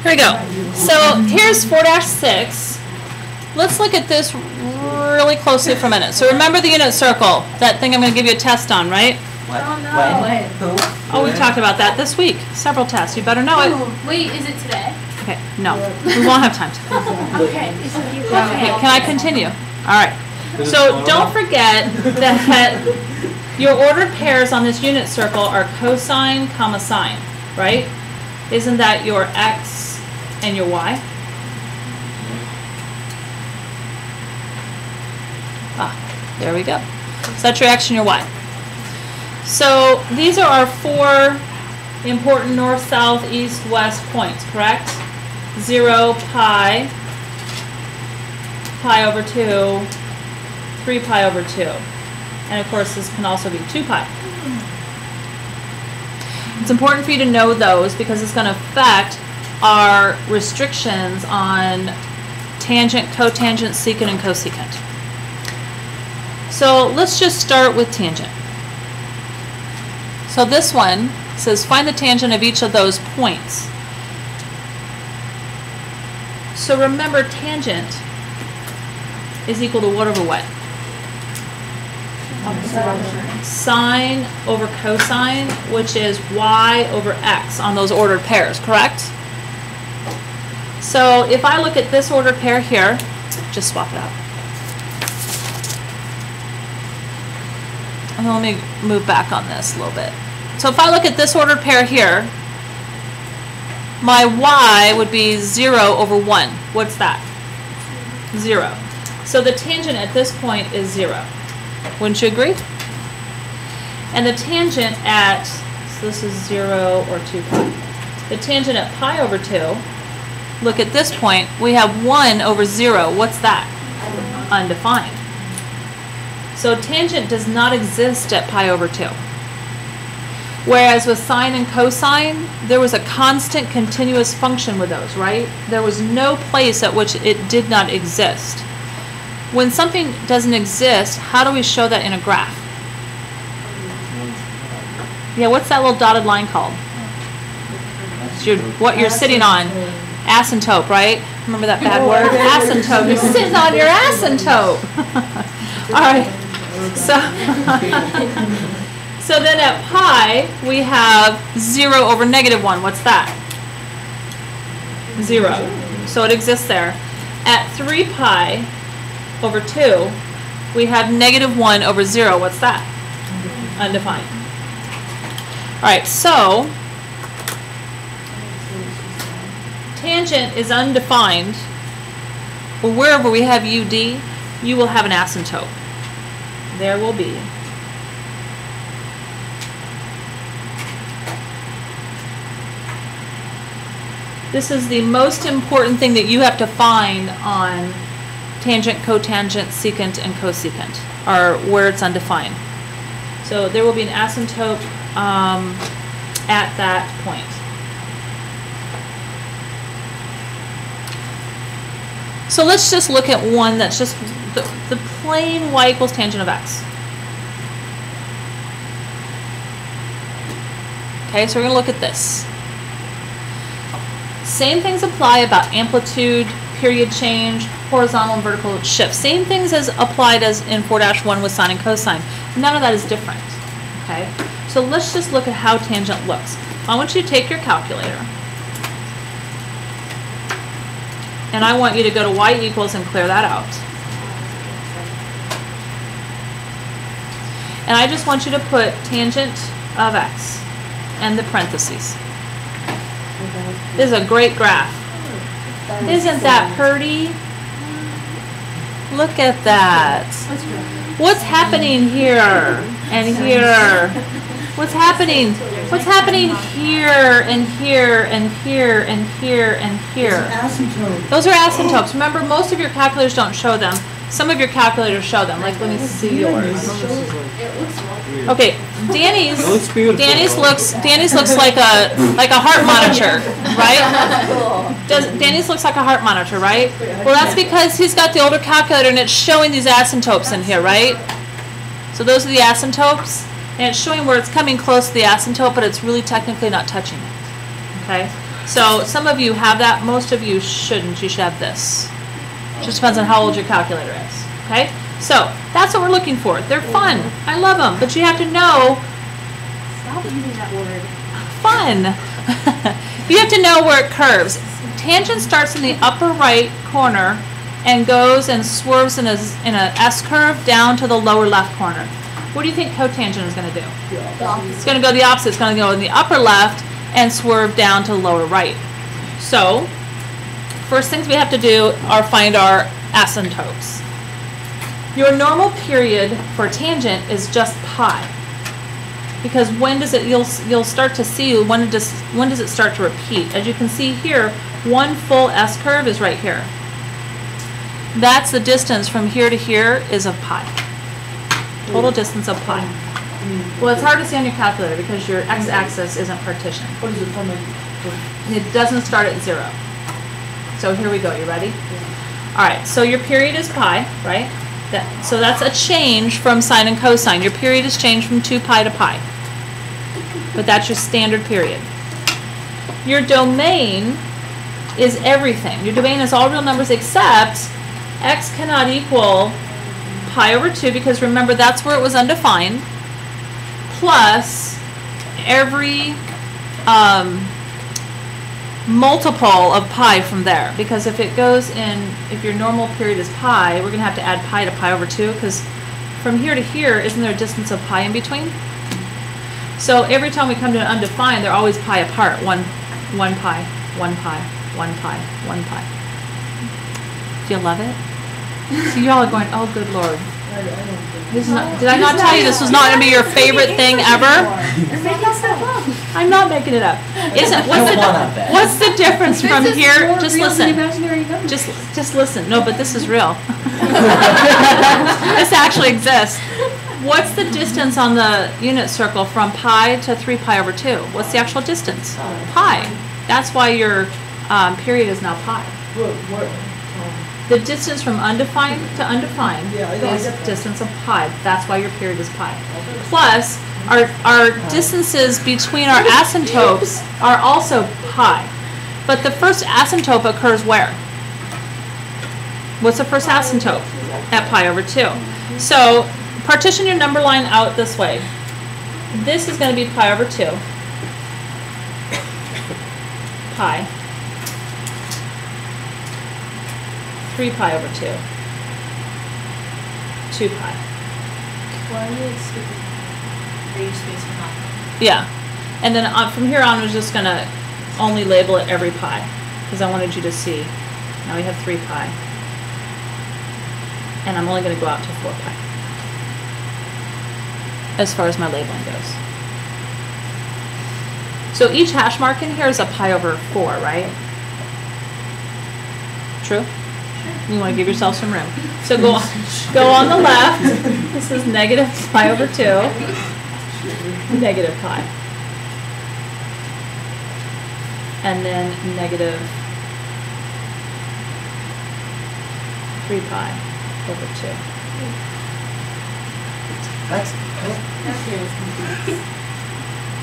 Here we go. So here's 4-6. Let's look at this really closely for a minute. So remember the unit circle, that thing I'm going to give you a test on, right? Oh, we talked about that this week. Several tests. You better know it. Wait, is it today? Okay, no. We won't have time today. Okay. Okay, can I continue? All right. So don't forget that your ordered pairs on this unit circle are cosine, comma, sine, right? Isn't that your x and your y? Ah, there we go. So that's your x and your y. So these are our 4 important north, south, east, west points, correct? 0, pi, pi over 2, 3 pi over 2. And of course this can also be 2 pi. It's important for you to know those because it's going to affect our restrictions on tangent, cotangent, secant, and cosecant. So let's just start with tangent. So this one says find the tangent of each of those points. So remember, tangent is equal to what over what? Sine over cosine, which is y over x on those ordered pairs, correct? So if I look at this ordered pair here, just swap it out. And let me move back on this a little bit. So if I look at this ordered pair here, my y would be 0 over 1. What's that? 0. So the tangent at this point is 0. Wouldn't you agree? And the tangent at, so this is 0 or 2 pi. The tangent at pi over 2, look at this point, we have 1 over 0. What's that? Undefined. So tangent does not exist at pi over 2. Whereas with sine and cosine, there was a constant continuous function with those, right? There was no place at which it did not exist. When something doesn't exist, how do we show that in a graph? Yeah, what's that little dotted line called? It's what you're sitting on. Asymptote, right? Remember that bad word? Asymptote. You're sitting on your asymptote. All right. So then at pi, we have 0 over -1. What's that? 0. So it exists there. At 3 pi over 2, we have -1 over 0. What's that? Undefined. All right, so tangent is undefined. Or wherever we have UD, you will have an asymptote. There will be. This is the most important thing that you have to find on tangent, cotangent, secant, and cosecant, or where it's undefined. So there will be an asymptote at that point. So let's just look at one that's just the plain y equals tangent of x. Okay, so we're going to look at this. Same things apply about amplitude, period change, horizontal and vertical shift. Same things as applied as in 4-1 with sine and cosine. None of that is different. Okay, so let's just look at how tangent looks. I want you to take your calculator, and I want you to go to y equals and clear that out. And I just want you to put tangent of x and the parentheses. This is a great graph. Isn't that pretty? Look at that. What's happening here and here? What's happening? What's happening here and here and here and here and here? Those are asymptotes. Remember, most of your calculators don't show them. Some of your calculators show them. Like, let me see yours. Okay, Danny's looks like a heart monitor, right? Danny's looks like a heart monitor, right? Well, that's because he's got the older calculator and it's showing these asymptotes in here, right? So those are the asymptotes, and it's showing where it's coming close to the asymptote, but it's really technically not touching it. Okay. So some of you have that, most of you shouldn't. You should have this. Just depends on how old your calculator is, okay? So that's what we're looking for. They're fun. I love them, but you have to know. Stop using that word. Fun. You have to know where it curves. Tangent starts in the upper right corner and goes and swerves in a S curve down to the lower left corner. What do you think cotangent is going to do? It's going to go the opposite. It's going to go in the upper left and swerve down to the lower right. So, first things we have to do are find our asymptotes. Your normal period for tangent is just pi. Because when does it, you'll start to see when does it start to repeat. As you can see here, one full S curve is right here. That's the distance from here to here is of pi. Total distance of pi. Well, it's hard to see on your calculator because your x-axis isn't partitioned. What is it from? It doesn't start at 0. So here we go. You ready? All right. So your period is pi, right? So that's a change from sine and cosine. Your period is changed from 2 pi to pi. But that's your standard period. Your domain is everything. Your domain is all real numbers except x cannot equal pi over 2 because remember that's where it was undefined, plus every multiple of pi from there, because if it goes in, if your normal period is pi, we're going to have to add pi to pi over 2 because from here to here, isn't there a distance of pi in between? So every time we come to an undefined, they're always pi apart. One pi, 1 pi, 1 pi, 1 pi. Do you love it? So you all are going, oh good Lord. This is not, did I not tell you this was not going to be your favorite thing ever? You're making stuff up. I'm not making it up. Isn't what's the difference from This is here? more Just real than listen. imaginary numbers. Just listen. No, but this is real. This actually exists. What's the distance on the unit circle from pi to 3 pi over 2? What's the actual distance? Pi. That's why your period is now pi. The distance from undefined to undefined is distance of pi. That's why your period is pi. Plus, our distances between our asymptotes are also pi. But the first asymptote occurs where? What's the first asymptote? At pi over 2. So, partition your number line out this way. This is going to be pi over 2. Pi. 3 pi over 2. 2 pi. Why are you like stupid? Range space for not. Yeah. And then from here on, I was just going to only label it every pi because I wanted you to see. Now we have 3 pi. And I'm only going to go out to 4 pi as far as my labeling goes. So each hash mark in here is a pi over 4, right? True? You want to give yourself some room. So go on the left. This is negative pi over 2. Negative pi. And then negative 3 pi over 2.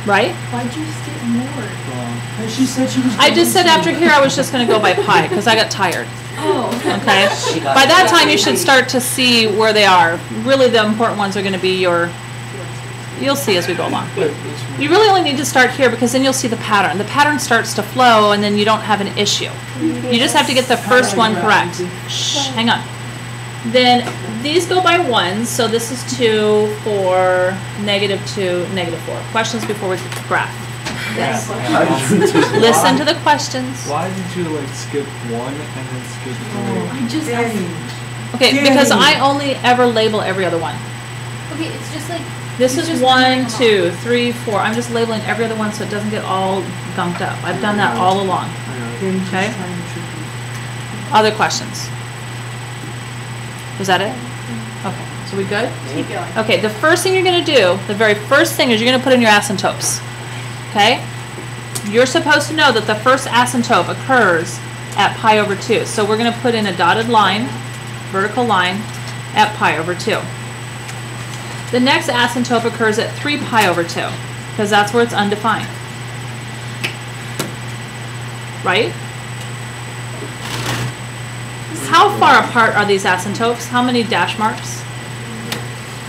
Right? Why'd you skip more? She said she was. I just said after here I was just going to go by pi because I got tired. Oh, Okay? By that time you should start to see where they are. Really the important ones are going to be you'll see as we go along. You really only need to start here because then you'll see the pattern. The pattern starts to flow and then you don't have an issue. You just have to get the first one correct. Shh, hang on. Then these go by ones, so this is 2, 4, negative 2, negative 4. Questions before we graph? Yes. Listen to the questions. Why did you like skip 1 and then skip 3? I just Okay, because I only ever label every other one. Okay, it's just like This you is just 1, number them 2, 3, 4. I'm just labeling every other one so it doesn't get all gunked up. I've done that all along. Okay. Other questions? Was that it? Okay, so we good? all. Keep going. Okay, the first thing you're going to do, the very first thing is you're going to put in your asymptotes. Okay? You're supposed to know that the first asymptote occurs at pi over 2. So we're going to put in a dotted line, vertical line, at pi over 2. The next asymptote occurs at 3 pi over 2, because that's where it's undefined. right? How far apart are these asymptotes? How many dash marks?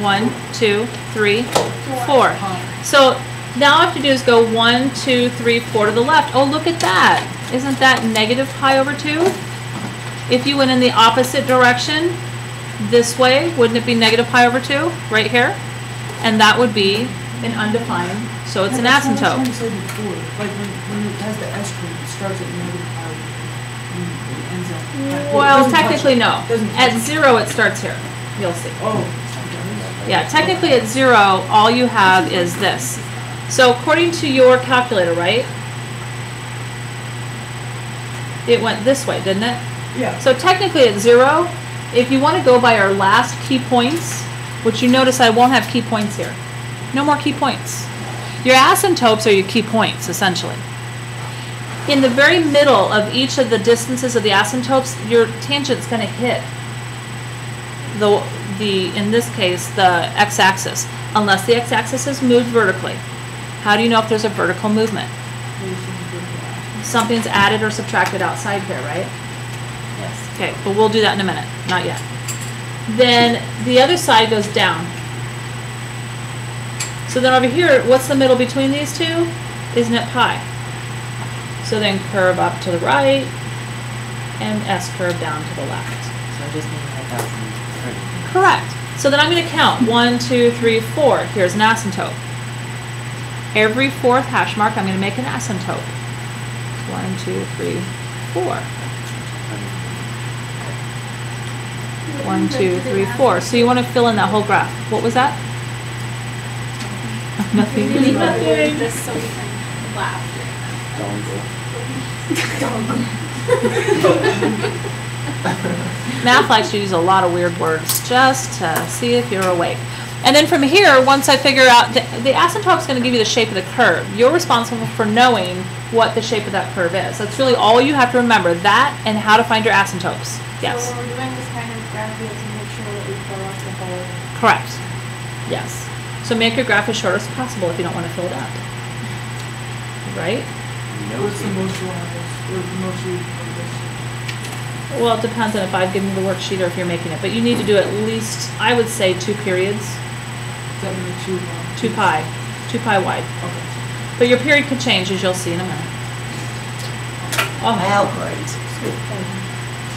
1, 2, 3, 4. So now all I have to do is go 1, 2, 3, 4 to the left. Oh, look at that. Isn't that negative pi over 2? If you went in the opposite direction, this way, wouldn't it be negative pi over 2? Right here? And that would be an undefined, so it's an asymptote. Like when it has the S curve, it starts at negative pi over 2, and it ends at. Well, technically no. At 0 it starts here. You'll see. Oh. Yeah, technically at 0 all you have is this. So according to your calculator, right? It went this way, didn't it? Yeah. So technically at 0, if you want to go by our last key points, which you notice I won't have key points here. No more key points. Your asymptotes are your key points, essentially. In the very middle of each of the distances of the asymptotes, your tangent's going to hit in this case, the x-axis, unless the x-axis is moved vertically. How do you know if there's a vertical movement? Something's added or subtracted outside here, right? Yes. Okay, but we'll do that in a minute. Not yet. Then the other side goes down. So then over here, what's the middle between these two? Isn't it pi? So then curve up to the right and S curve down to the left. So I just need to write that. Correct. So then I'm going to count 1, 2, 3, 4. Here's an asymptote. Every fourth hash mark, I'm going to make an asymptote. 1, 2, 3, 4. 1, 2, 3, 4. So you want to fill in that whole graph. What was that? Nothing. Nothing. Just so we can laugh. Math likes to use a lot of weird words just to see if you're awake. And then from here, once I figure out, the asymptote is going to give you the shape of the curve. You're responsible for knowing what the shape of that curve is. That's really all you have to remember, that and how to find your asymptotes. Yes? So when we're doing this kind of graph, we have to make sure that we fill out the whole. Correct. Yes. So make your graph as short as possible if you don't want to fill it up. Right? What's the most reliable, or the most reliable? Well, it depends on if I've given you the worksheet or if you're making it. But you need to do at least, I would say, 2 periods. Is that really 2 pi. 2 pi wide. Okay. But your period could change, as you'll see in a minute. Oh, Well, great.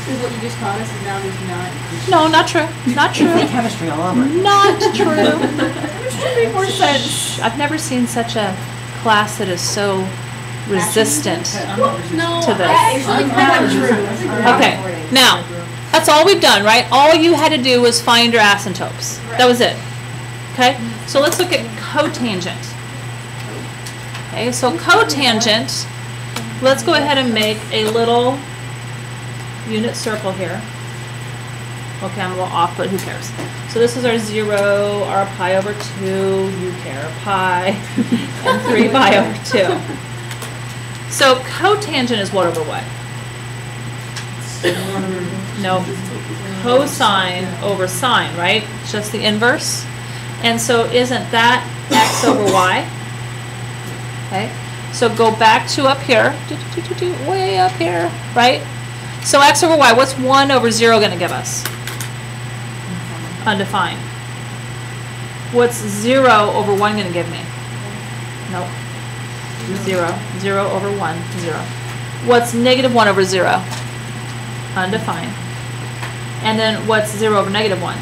Is what you just taught us is now there's not. no, not true. Not true. Chemistry all over. Not true. Chemistry makes more sense. I've never seen such a class that is so resistant. No, To this. actually kind of true. Okay, now, that's all we've done, right? All you had to do was find your asymptotes. That was it. Okay, so let's look at cotangent. Okay, so cotangent, let's go ahead and make a little unit circle here. Okay, I'm a little off, but who cares? So this is our 0, our pi over 2, you care, pi, and 3 pi over 2. So cotangent is what over what? No, cosine over sine, right? It's just the inverse. And so isn't that x over y? Okay, so go back to up here, way up here, right? So x over y, what's 1 over 0 going to give us? Undefined. What's 0 over 1 going to give me? Nope. 0. 0 over 1, 0. What's negative 1 over 0? Undefined. And then what's 0 over negative 1?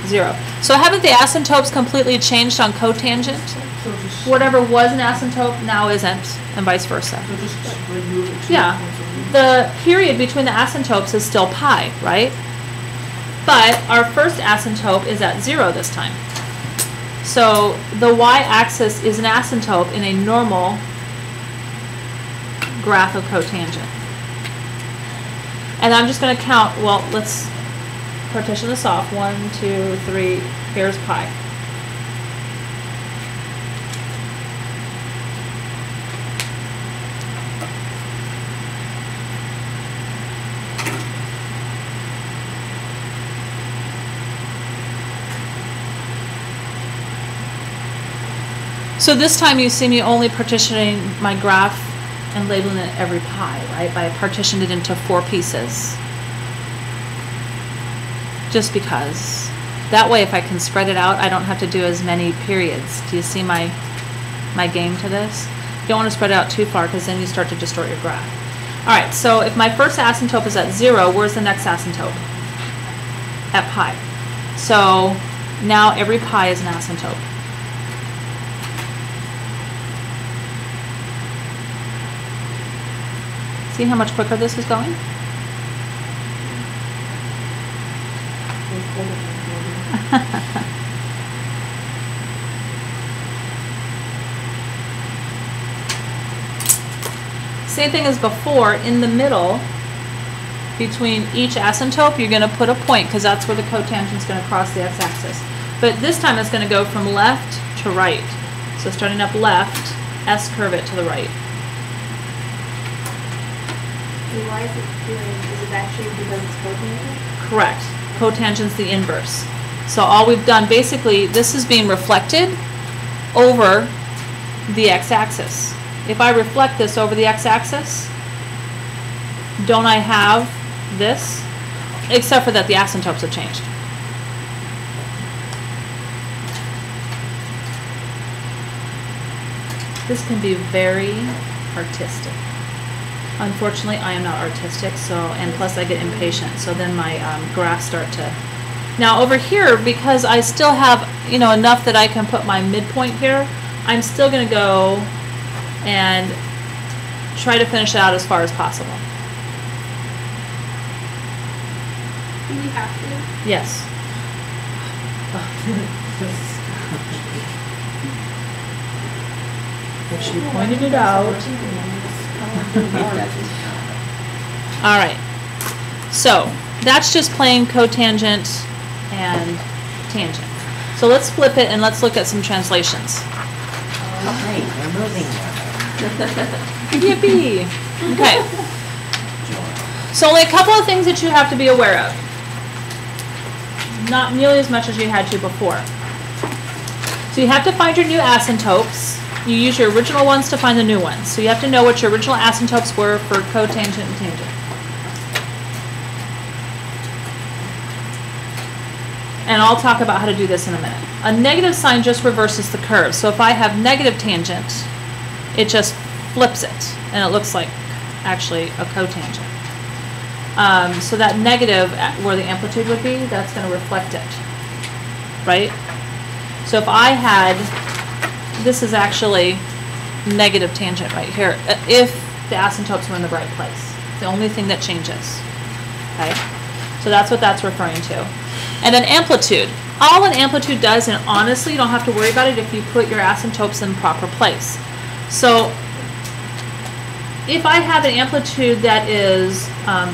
0. So haven't the asymptotes completely changed on cotangent? So just, Whatever was an asymptote now isn't, and vice versa. so just remove it. 2 Yeah. points over here. The period between the asymptotes is still pi, right? But our first asymptote is at 0 this time. So the y-axis is an asymptote in a normal graph of cotangent. And I'm just going to count, well, let's partition this off. 1, 2, 3, here's pi. So this time you see me only partitioning my graph and labeling it every pi, right? But I partitioned it into 4 pieces. Just because. That way, if I can spread it out, I don't have to do as many periods. Do you see my game to this? You don't want to spread it out too far because then you start to distort your graph. All right, so if my first asymptote is at 0, where's the next asymptote? At pi. So now every pi is an asymptote. See how much quicker this is going? Same thing as before, in the middle, between each asymptote, you're going to put a point because that's where the cotangent is going to cross the x-axis. But this time it's going to go from left to right. So starting up left, S-curve it to the right. Why is it doing, is it actually because it's cotangent? Correct. Cotangent's the inverse. So all we've done, basically, this is being reflected over the x-axis. If I reflect this over the x-axis, don't I have this? Except for that the asymptotes have changed. This can be very artistic. Unfortunately, I am not artistic, so, and plus I get impatient, so then my graphs start to... Now over here, because I still have, you know, enough that I can put my midpoint here, I'm still going to go and try to finish it out as far as possible. Do we have to? Yes. But she pointed it out. All right. So that's just plain cotangent and tangent. So let's flip it and let's look at some translations. Oh, great, we're moving there. Yippee! Okay. So only a couple of things that you have to be aware of. Not nearly as much as you had to before. So you have to find your new asymptotes. You use your original ones to find the new ones. So you have to know what your original asymptotes were for cotangent and tangent. And I'll talk about how to do this in a minute. A negative sign just reverses the curve. So if I have negative tangent, it just flips it, and it looks like actually a cotangent. So that negative, where the amplitude would be, that's going to reflect it, right? So if I had, this is actually negative tangent right here, if the asymptotes were in the right place. It's the only thing that changes, okay? So that's what that's referring to. And then amplitude. All an amplitude does, and honestly, you don't have to worry about it if you put your asymptotes in proper place. So if I have an amplitude that is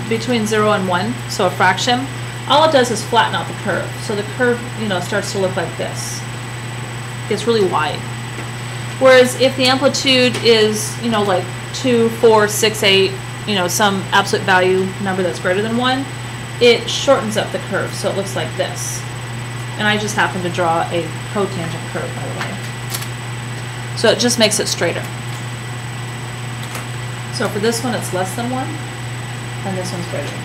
between 0 and 1, so a fraction, all it does is flatten out the curve. So the curve, you know, starts to look like this. It's really wide. Whereas if the amplitude is, you know, like 2, 4, 6, 8, you know, some absolute value number that's greater than 1, it shortens up the curve, so it looks like this. And I just happen to draw a cotangent curve, by the way. So it just makes it straighter. So for this one, it's less than 1, and this one's greater than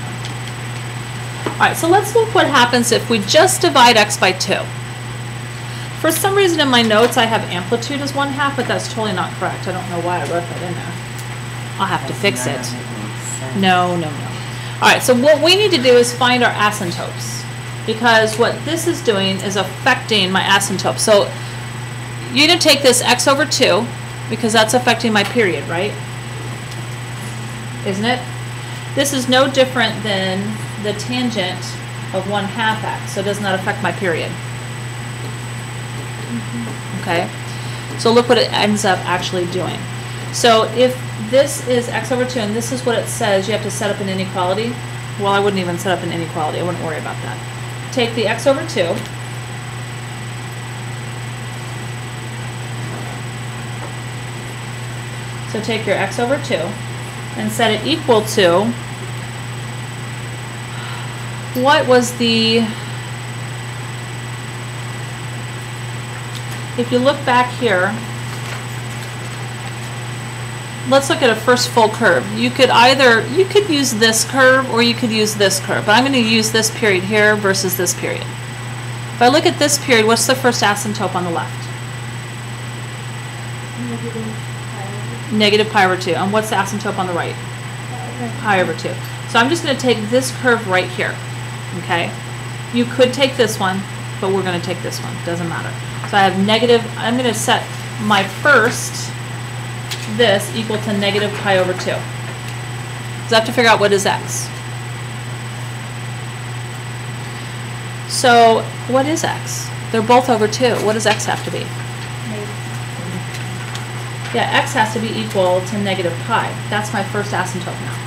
1. All right, so let's look what happens if we just divide x by 2. For some reason in my notes, I have amplitude as 1/2, but that's totally not correct. I don't know why I wrote that in there. I'll have to fix it. No. All right, so what we need to do is find our asymptotes, because what this is doing is affecting my asymptote. So you're going to take this x over 2, because that's affecting my period, right? Isn't it? This is no different than the tangent of 1/2 x, so it does not affect my period. Okay? So look what it ends up actually doing. So if this is x over 2, and this is what it says, you have to set up an inequality. Well, I wouldn't even set up an inequality. I wouldn't worry about that. Take the x over 2. So take your x over 2 and set it equal to, what was the, if you look back here, let's look at a first full curve. You could use this curve or you could use this curve, but I'm going to use this period here versus this period. If I look at this period, what's the first asymptote on the left? Negative pi over 2. And what's the asymptote on the right? Pi over 2. So I'm just going to take this curve right here, okay? You could take this one, but we're going to take this one. Doesn't matter. So I have negative, I'm going to set my first, this equal to negative pi over 2. So I have to figure out what is x. So what is x? They're both over 2. What does x have to be? Yeah, x has to be equal to negative pi. That's my first asymptote now.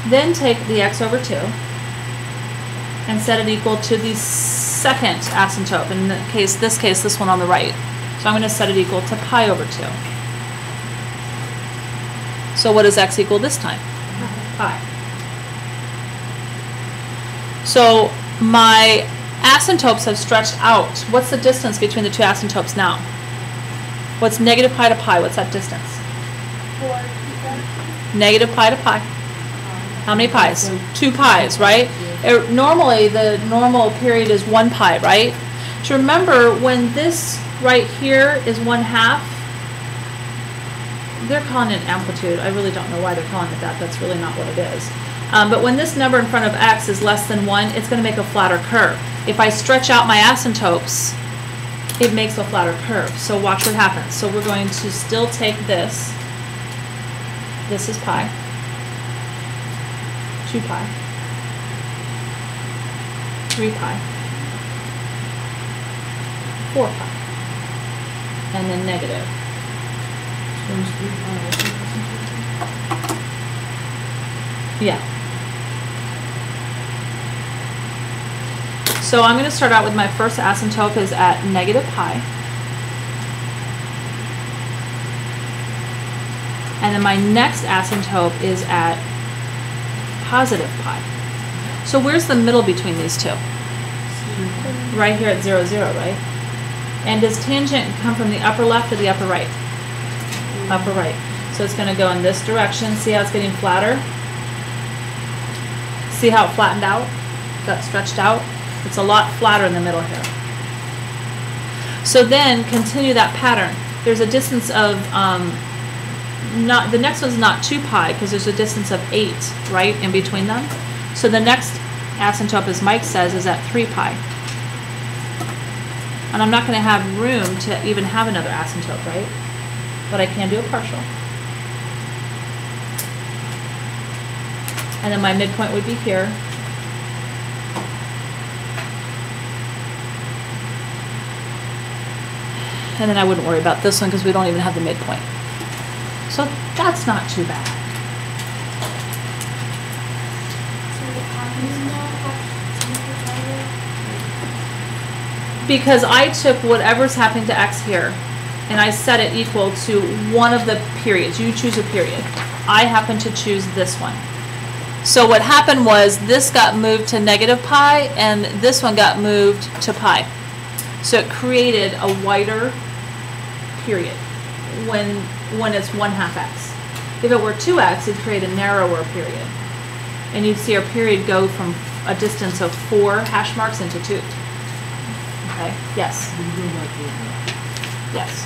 Then take the x over 2 and set it equal to the second asymptote. In this case, this one on the right. So I'm going to set it equal to pi over 2. So what does x equal this time? Pi. So my asymptotes have stretched out. What's the distance between the two asymptotes now? What's negative pi to pi? What's that distance? 4. Negative pi to pi. How many pi's? 2 pi's, right? Normally, the normal period is 1 pi, right? So remember, when this right here is 1/2, they're calling it amplitude. I really don't know why they're calling it that. That's really not what it is. But when this number in front of x is less than 1, it's going to make a flatter curve. If I stretch out my asymptotes, it makes a flatter curve. So watch what happens. So we're going to still take this. This is pi. 2 pi. 3 pi. 4 pi. And then negative. Yeah. So I'm going to start out with my first asymptote is at negative pi. And then my next asymptote is at positive pi. So where's the middle between these two? Right here at 0, 0, right? And does tangent come from the upper left or the upper right? Upper right. So it's going to go in this direction. See how it's getting flatter? See how it flattened out? Got stretched out? It's a lot flatter in the middle here. So then continue that pattern. There's a distance of, the next one's not 2 pi because there's a distance of 8, right, in between them. So the next asymptote, as Mike says, is at 3 pi. And I'm not going to have room to even have another asymptote, right? But I can do a partial. And then my midpoint would be here. And then I wouldn't worry about this one because we don't even have the midpoint. So that's not too bad. Because I took whatever's happening to x here and I set it equal to one of the periods. You choose a period. I happen to choose this one. So what happened was this got moved to negative pi and this one got moved to pi. So it created a wider period when it's 1/2 x. If it were 2x, it'd create a narrower period. And you'd see our period go from a distance of 4 hash marks into 2. Okay, yes. Yes.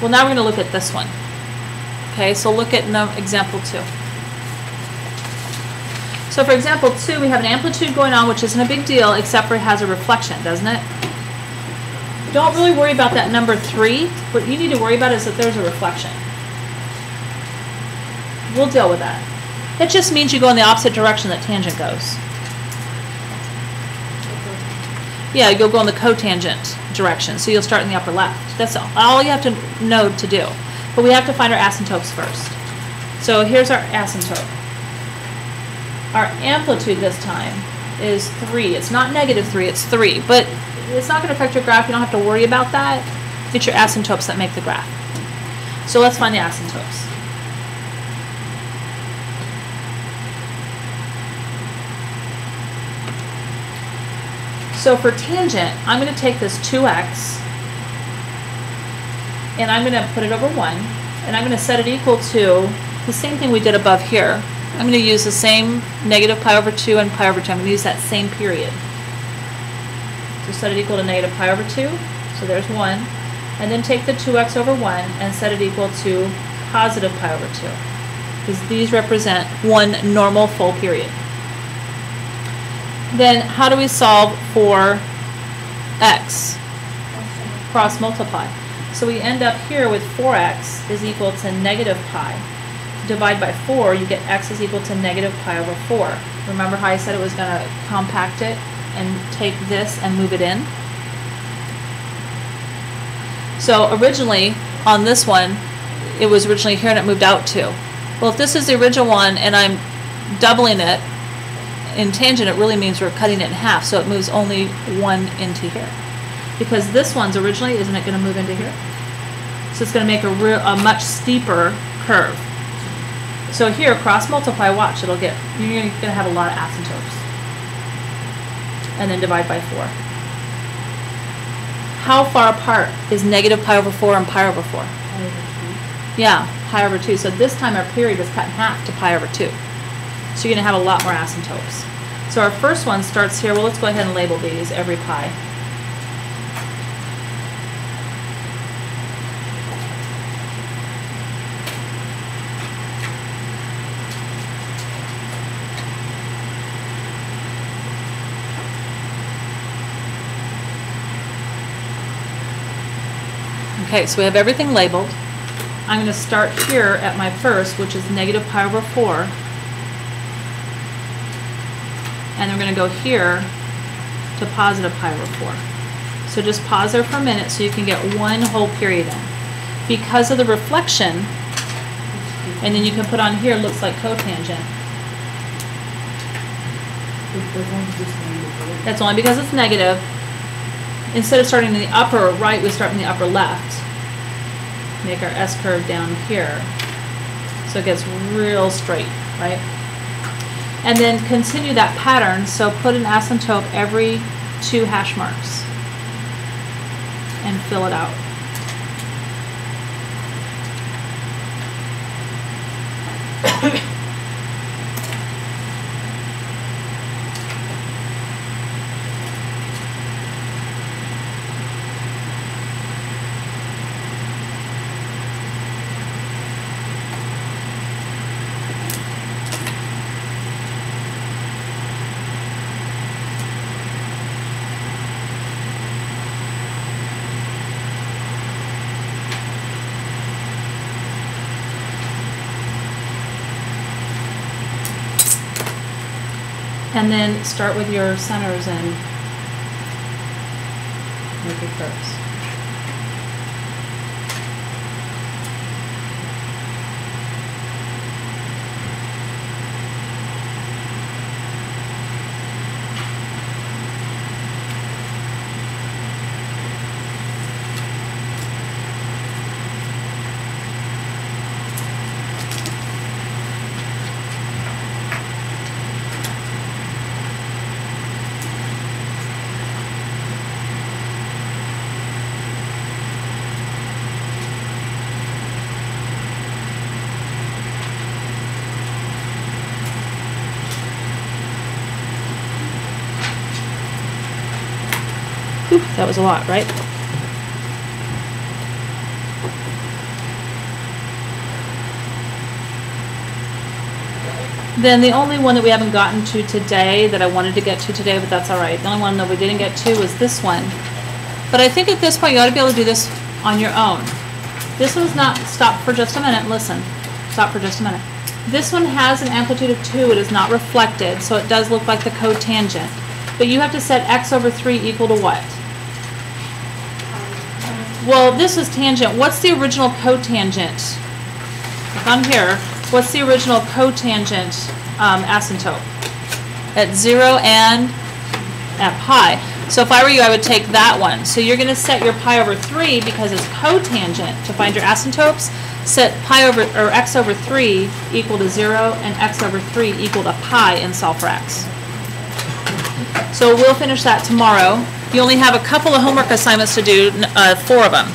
Well, now we're going to look at this one. Okay, so look at example 2. So for example 2, we have an amplitude going on, which isn't a big deal, except for it has a reflection, doesn't it? Don't really worry about that number 3. What you need to worry about is that there's a reflection. We'll deal with that. It just means you go in the opposite direction that tangent goes. Yeah, you'll go in the cotangent direction, so you'll start in the upper left. That's all you have to know to do. But we have to find our asymptotes first. So here's our asymptote. Our amplitude this time is 3. It's not -3, it's 3. But it's not going to affect your graph. You don't have to worry about that. It's your asymptotes that make the graph. So let's find the asymptotes. So for tangent, I'm going to take this 2x and I'm going to put it over 1. and I'm going to set it equal to the same thing we did above here. I'm going to use the same negative pi over 2 and pi over 2. I'm going to use that same period. So set it equal to negative pi over 2. So there's 1. And then take the 2x over 1 and set it equal to positive pi over 2. Because these represent one normal full period. Then how do we solve for x? Cross multiply. So we end up here with 4x is equal to negative pi. Divide by 4, you get x is equal to negative pi over 4. Remember how I said it was going to compact it and take this and move it in? So originally, on this one, it was originally here and it moved out 2. Well, if this is the original one and I'm doubling it in tangent, it really means we're cutting it in half, so it moves only 1 into here. Because this one's originally, isn't it going to move into here? So it's going to make a much steeper curve. So here, cross multiply, watch, you're going to have a lot of asymptotes. And then divide by 4. How far apart is negative pi over 4 and pi over 4? Yeah, pi over 2. So this time our period was cut in half to pi over 2. So you're going to have a lot more asymptotes. So our first one starts here. Well, let's go ahead and label these every pi. Okay, so we have everything labeled. I'm going to start here at my first, which is negative pi over 4. And we're going to go here to positive pi over 4. So just pause there for a minute so you can get one whole period in. Because of the reflection, and then you can put on here, looks like cotangent. That's only because it's negative. Instead of starting in the upper right, we start in the upper left. Make our S curve down here. So it gets real straight, right? And then continue that pattern, so put an asymptote every 2 hash marks. And fill it out. And then start with your centers and make your curves. Whew, that was a lot, right? Then the only one that we haven't gotten to today that I wanted to get to today, but that's all right. The only one that we didn't get to was this one. But I think at this point you ought to be able to do this on your own. This one's not, stop for just a minute, listen. Stop for just a minute. This one has an amplitude of 2, it is not reflected, so it does look like the cotangent. But you have to set x over 3 equal to what? Well, this is tangent. What's the original cotangent? If I'm here, what's the original cotangent asymptote? At 0 and at pi. So if I were you, I would take that one. So you're going to set your pi over 3 because it's cotangent to find your asymptotes. Set pi over, or x over 3 equal to 0 and x over 3 equal to pi and solve for x. So we'll finish that tomorrow. You only have a couple of homework assignments to do, 4 of them.